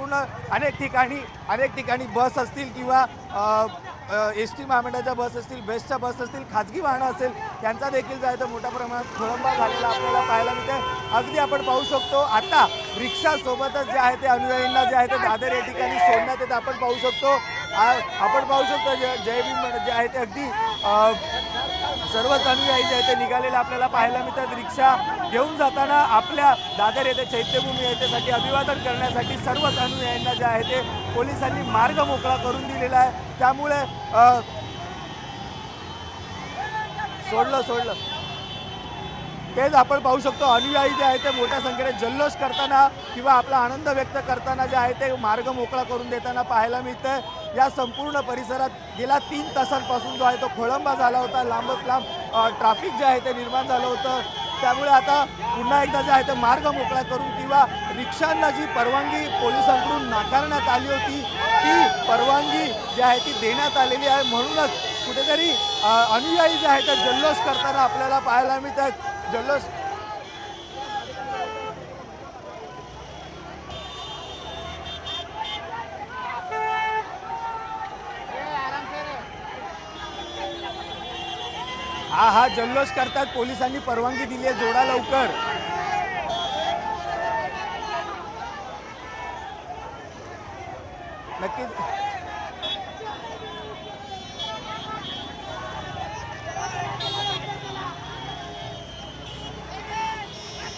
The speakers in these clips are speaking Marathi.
संपूर्ण अनेक ठिकाणी बस असतील किंवा एसटी महामंडळाच्या बस असतील, बेस्टच्या बस असतील, खाजगी वाहनं असेल, त्यांचा देखील जो आहे तो मोठ्या प्रमाणात खोळंबा झालेला आपल्याला पाहायला मिळते। अगदी आपण पाहू शकतो आता रिक्षासोबतच जे आहे ते अनुयायींना जे आहे ते दादर या ठिकाणी सोडण्यात येतं आपण पाहू शकतो। आपण पाहू शकतो जय भीम जे आहे ते अगदी सर्वच अनुयायी जे आहे ते निघालेले आपल्याला पाहायला मिळतात। रिक्षा घेऊन जाताना आपल्या दादर येथे चैत्यभूमी येथेसाठी अभिवादन करण्यासाठी सर्वच अनुयायींना जे आहे ते पोलिसांनी मार्ग मोकळा करून दिलेला आहे। त्यामुळे सोडलं तेच आपण पाहू शकतो अनुयायी जे आहे ते मोठ्या संख्येने जल्लोष करताना किंवा आपला आनंद व्यक्त करताना जे आहे ते मार्ग मोकळा करून देताना पाहायला मिळतंय। या संपूर्ण परिसरात गेल्या 3 तासांपासून जो आहे तो खोळंबा झाला होता, लांबच लांब ट्रॅफिक जे आहे ते निर्माण झालं होतं। त्यामुळे आता पुन्हा एकदा जे आहे ते मार्ग मोकळा करून किंवा रिक्षांना जी परवानगी पोलिसांकडून नाकारण्यात आली होती ती परवानगी जी आहे ती देण्यात आलेली आहे। म्हणूनच कुठेतरी अनुयायी जे आहे ते जल्लोष करताना आपल्याला पाहायला मिळतात। जल्लोष हा जल्लोष करतात, पोलिसांनी परवानगी दिली आहे, जोडा लवकर। नक्कीच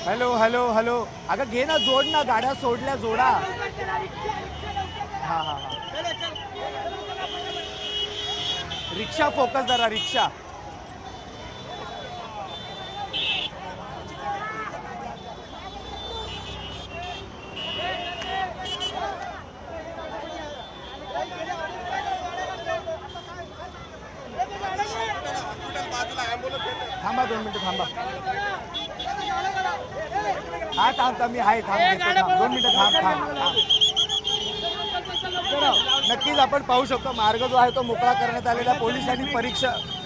हॅलो अगं घे ना, जोड ना, गाड्या सोडल्या, जोडा। हा रिक्षा फोकस जरा, रिक्षा थांबा 2 मिनिटं थांबा। हा थांब मी आहे, थांब 2 मिनिटं थांब। नक्कीच आपण पाहू शकतो मार्ग जो आहे तो मोकळा करण्यात आलेला। पोलिसांनी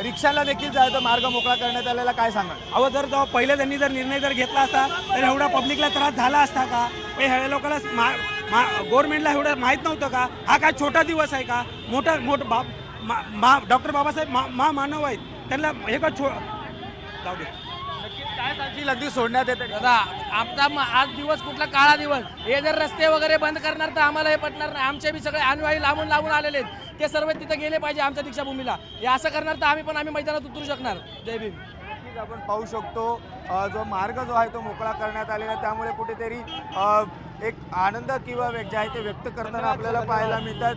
रिक्षाला देखील जो आहे तो मार्ग मोकळा करण्यात आलेला। काय सांगा? अहो जर पहिले त्यांनी जर निर्णय जर घेतला असता तर एवढा पब्लिकला त्रास झाला असता का? ह्या लोकांना गव्हर्नमेंटला एवढं माहीत नव्हतं का? हा काय छोटा दिवस आहे का? मोठा डॉक्टर बाबासाहेब मानव आहेत, त्यांना हे का जाऊ दे। काय सांगशील? अगदी सोडण्यात येते दादा आमचा आज दिवस कुठला काळा दिवस। हे जर रस्ते वगैरे बंद करणार तर आम्हाला हे पटणार नाही। आमचे बी सगळे अनुयायी लांबून आलेले आहेत, ते सर्व तिथे गेले पाहिजे आमच्या दीक्षाभूमीला। हे असं करणार तर आम्ही मैदानात उतरू शकणार। जय भीम। नक्कीच आपण पाहू शकतो जो मार्ग जो आहे तो मोकळा करण्यात आलेला, त्यामुळे कुठेतरी एक आनंद किंवा जे आहे ते व्यक्त करताना आपल्याला पाहायला मिळतात।